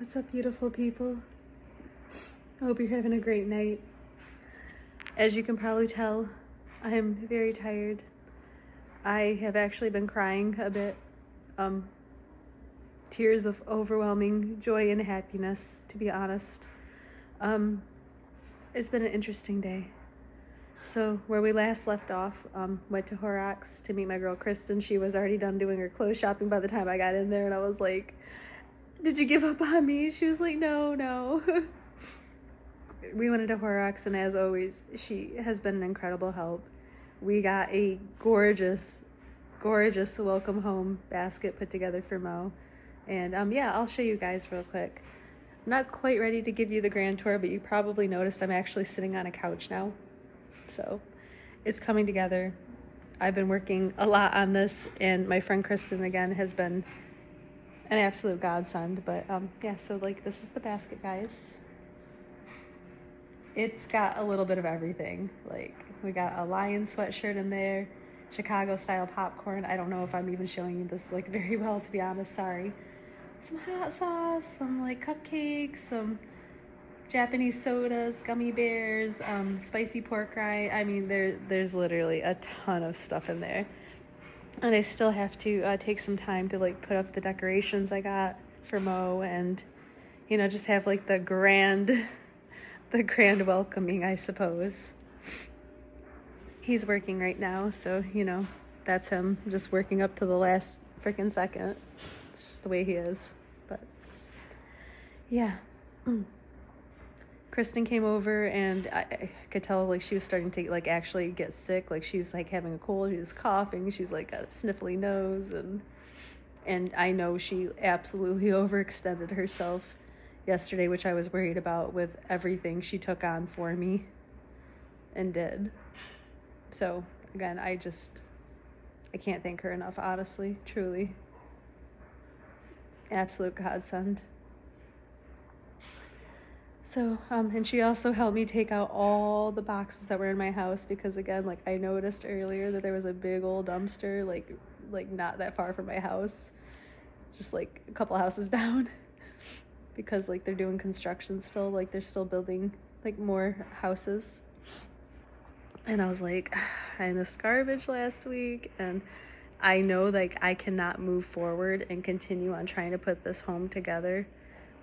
What's up, beautiful people? I hope you're having a great night. As you can probably tell, I am very tired. I have actually been crying a bit. Tears of overwhelming joy and happiness, to be honest. It's been an interesting day. So where we last left off, went to Horrocks to meet my girl Kristen. She was already done doing her clothes shopping by the time I got in there, and I was like, "Did you give up on me?" She was like, "No." We went into Horrocks, and as always, she has been an incredible help. We got a gorgeous welcome home basket put together for Mo. And yeah, I'll show you guys real quick. I'm not quite ready to give you the grand tour, but you probably noticed I'm actually sitting on a couch now. So it's coming together. I've been working a lot on this, and my friend Kristen, again, has been an absolute godsend. But yeah, so like this is the basket, guys. It's got a little bit of everything. Like, we got a lion sweatshirt in there, Chicago style popcorn. I don't know if I'm even showing you this like very well, to be honest, sorry. Some hot sauce, some like cupcakes, some Japanese sodas, gummy bears, spicy pork rind. I mean, there's literally a ton of stuff in there. And I still have to take some time to like put up the decorations I got for Mo, and you know, just have like the grand welcoming, I suppose. He's working right now, so you know, that's him just working up to the last freaking second. It's just the way he is. But yeah. Kristen came over, and I could tell like she was starting to like actually get sick. Like she's like having a cold, she's coughing, she's like got a sniffly nose, and I know she absolutely overextended herself yesterday, which I was worried about with everything she took on for me and did. So again, I can't thank her enough, honestly, truly. Absolute godsend. So, and she also helped me take out all the boxes that were in my house, because again, like I noticed earlier that there was a big old dumpster, like not that far from my house, just like a couple houses down, because like they're doing construction still, like they're still building like more houses. And I was like, I missed garbage last week, and I know like I cannot move forward and continue on trying to put this home together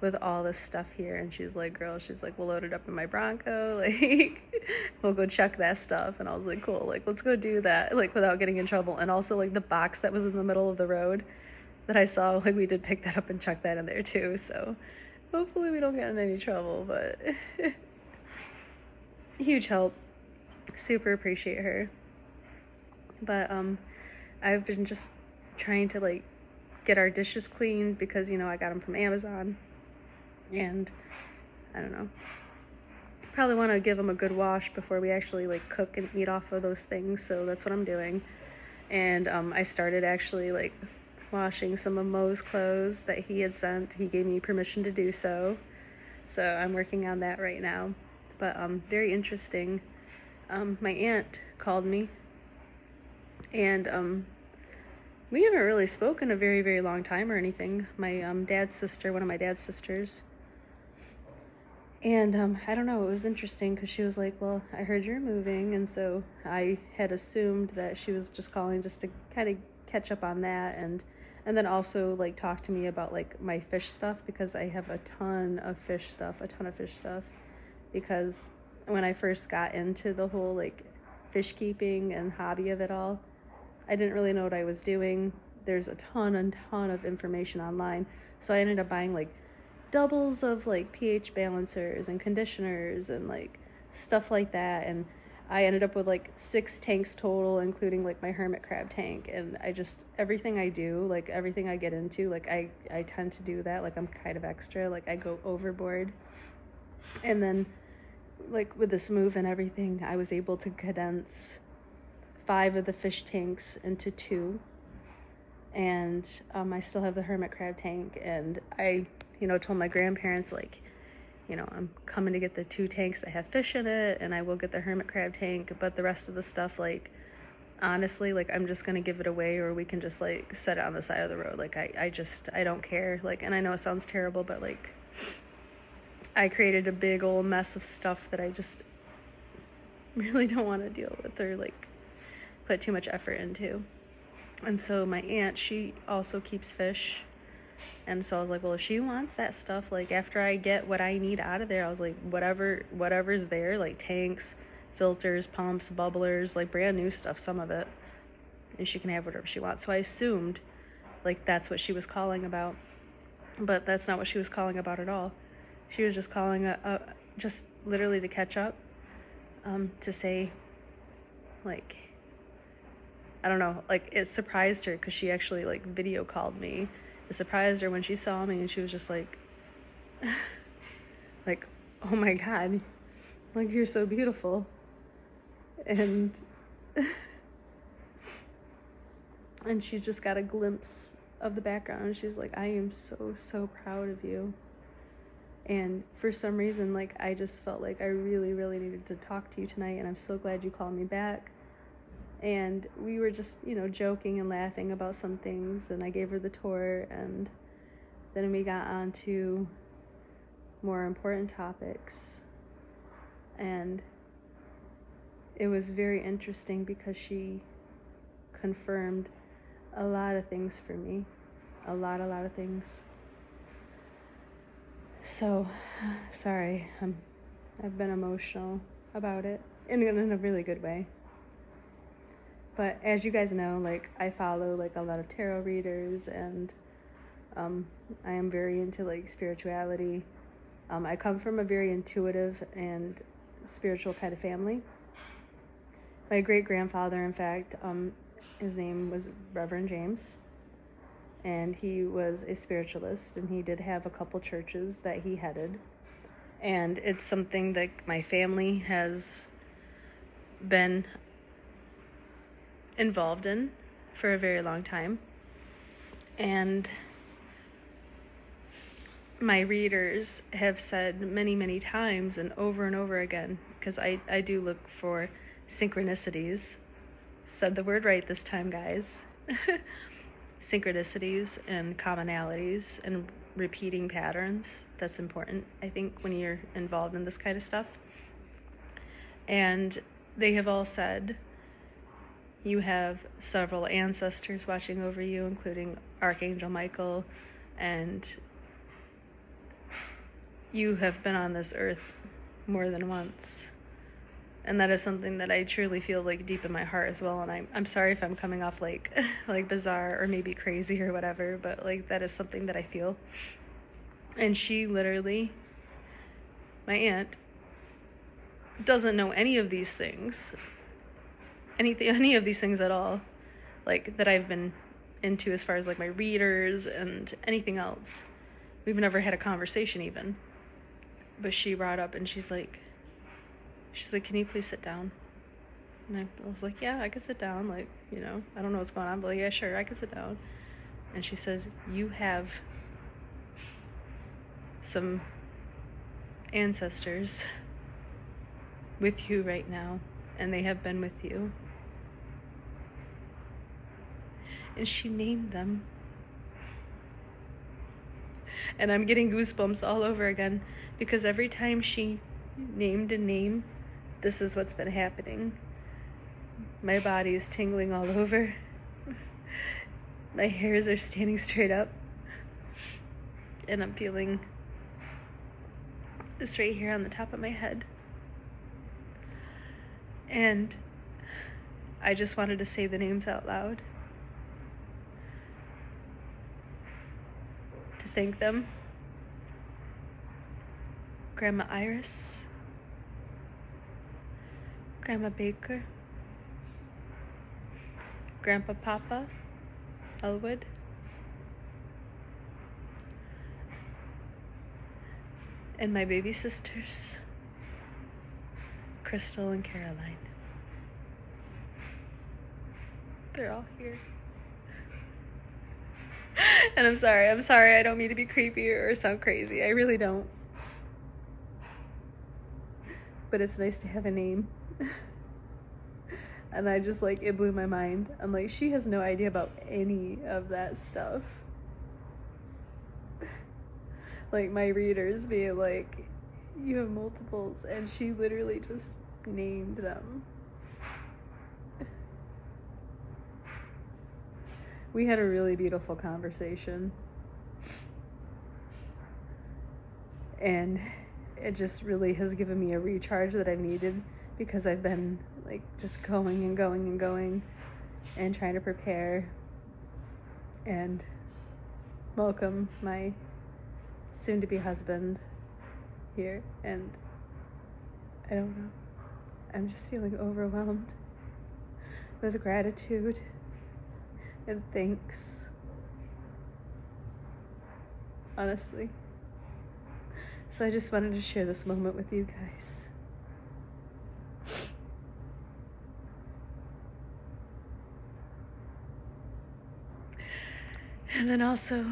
with all this stuff here. And she's like, girl, she's like, we'll load it up in my Bronco, like we'll go check that stuff. And I was like, cool, like let's go do that, like without getting in trouble. And also like the box that was in the middle of the road that I saw, like we did pick that up and chuck that in there too, so hopefully we don't get in any trouble. But huge help, super appreciate her. But I've been just trying to like get our dishes cleaned, because you know I got them from Amazon, and I don't know, probably want to give them a good wash before we actually like cook and eat off of those things. So that's what I'm doing. And I started actually like washing some of Mo's clothes that he had sent. He gave me permission to do so, so I'm working on that right now. But very interesting. My aunt called me, and we haven't really spoken a very, very long time or anything. My dad's sister, one of my dad's sisters. And I don't know, it was interesting because she was like, well, I heard you're moving. And so I had assumed that she was just calling just to kind of catch up on that. And then also like talk to me about like my fish stuff, because I have a ton of fish stuff. Because when I first got into the whole like fish keeping and hobby of it all, I didn't really know what I was doing. There's a ton of information online. So I ended up buying like doubles of like pH balancers and conditioners and like stuff like that. And I ended up with like 6 tanks total, including like my hermit crab tank. And I just, everything I do, like everything I get into, like I tend to do that. Like I'm kind of extra, like I go overboard. And then like with this move and everything, I was able to condense 5 of the fish tanks into 2. And I still have the hermit crab tank. And I, you know, told my grandparents, like, you know, I'm coming to get the 2 tanks that have fish in it, and I will get the hermit crab tank, but the rest of the stuff, like, honestly, like, I'm just gonna give it away, or we can just like set it on the side of the road. Like I don't care. Like, and I know it sounds terrible, but like I created a big old mess of stuff that I just really don't want to deal with or like put too much effort into. And so my aunt, she also keeps fish. And so I was like, well, if she wants that stuff, like after I get what I need out of there, I was like, whatever's there, like tanks, filters, pumps, bubblers, like brand new stuff, some of it, and she can have whatever she wants. So I assumed like that's what she was calling about, but that's not what she was calling about at all. She was just calling just literally to catch up, to say, like, I don't know, like it surprised her because she actually like video called me. It surprised her when she saw me, and she was just like, like, oh my God, like you're so beautiful. And and she just got a glimpse of the background. She's like, I am so proud of you. And for some reason, like, I just felt like I really needed to talk to you tonight, and I'm so glad you called me back. And we were just, joking and laughing about some things, and I gave her the tour, and then we got on to more important topics. And it was very interesting because she confirmed a lot of things for me. A lot of things. So, sorry, I've been emotional about it, in a really good way. But as you guys know, like, I follow like a lot of tarot readers, and I am very into like spirituality. I come from a very intuitive and spiritual kind of family. My great-grandfather, in fact, his name was Reverend James, and he was a spiritualist, and he did have a couple churches that he headed. And it's something that my family has been involved in for a very long time. And my readers have said many times and over again, because I do look for synchronicities. Said the word right this time, guys. Synchronicities and commonalities and repeating patterns. That's important, I think, when you're involved in this kind of stuff. And they have all said you have several ancestors watching over you, including Archangel Michael, and you have been on this earth more than once. And that is something that I truly feel like deep in my heart as well. And I'm sorry if I'm coming off like bizarre or maybe crazy or whatever, but like that is something that I feel. And she literally, my aunt, doesn't know any of these things, any of these things at all, like that I've been into as far as like my readers and anything else. We've never had a conversation even. But she brought up and she's like, can you please sit down? And I was like, yeah, I can sit down. Like, I don't know what's going on, but like, yeah, sure, I can sit down. And she says, you have some ancestors with you right now, and they have been with you. And she named them. And I'm getting goosebumps all over again, because every time she named a name, this is what's been happening. My body is tingling all over. My hairs are standing straight up. And I'm feeling this right here on the top of my head. And I just wanted to say the names out loud, to thank them. Grandma Iris, Grandma Baker, Grandpa Papa Elwood, and my baby sisters, Crystal and Caroline. They're all here. And I'm sorry, I don't mean to be creepy or sound crazy. I really don't. But it's nice to have a name. And I just, like, it blew my mind. I'm like, she has no idea about any of that stuff. like my readers being like, you have multiples, and she literally just named them. We had a really beautiful conversation, and it just really has given me a recharge that I've needed, because I've been like just going and going and going and trying to prepare and welcome my soon-to-be husband here. And I don't know, I'm just feeling overwhelmed with gratitude and thanks, honestly. So I just wanted to share this moment with you guys. And then also,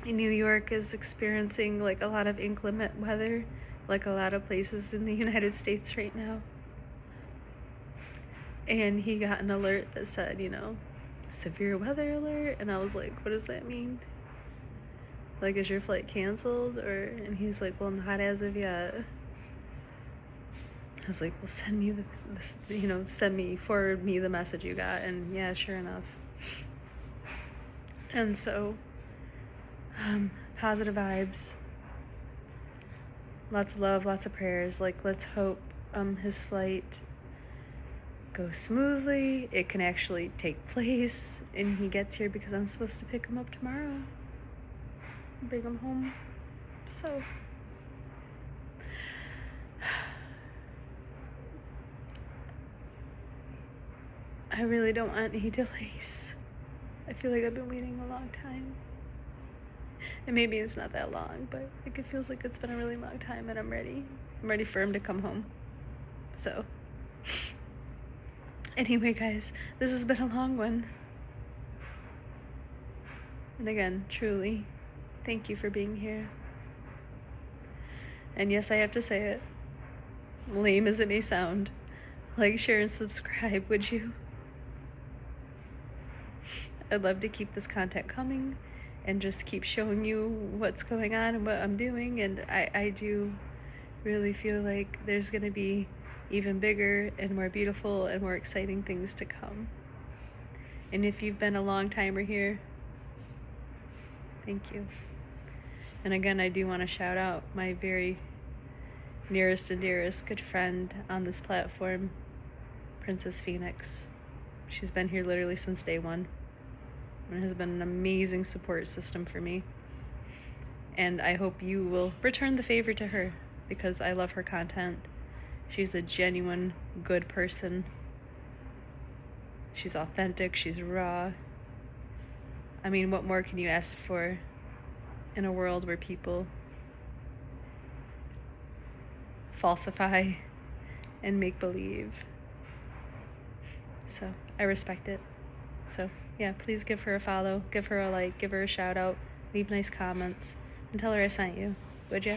New York is experiencing like a lot of inclement weather, like a lot of places in the United States right now. And he got an alert that said, severe weather alert. And I was like, what does that mean? Like, is your flight canceled? And he's like, well, not as of yet. I was like, well, send me forward me the message you got. And yeah, sure enough. And so, positive vibes, lots of love, lots of prayers. Like, let's hope his flight goes smoothly, it can actually take place, and he gets here, because I'm supposed to pick him up tomorrow, bring him home. So I really don't want any delays. I feel like I've been waiting a long time. And maybe it's not that long, but like, it feels like it's been a really long time, and I'm ready. I'm ready for him to come home. So anyway, guys, this has been a long one. And again, truly, thank you for being here. And yes, I have to say it, lame as it may sound, like, share, and subscribe, would you? I'd love to keep this content coming and just keep showing you what's going on and what I'm doing. And I do really feel like there's going to be even bigger and more beautiful and more exciting things to come. And if you've been a long timer here, thank you. And again, I do want to shout out my very nearest and dearest good friend on this platform, Princess Phoenix. She's been here literally since day one and has been an amazing support system for me. And I hope you will return the favor to her, because I love her content. She's a genuine good person. She's authentic, she's raw. I mean, what more can you ask for in a world where people falsify and make believe? So I respect it. So yeah, please give her a follow, give her a like, give her a shout out, leave nice comments, and tell her I sent you, would ya?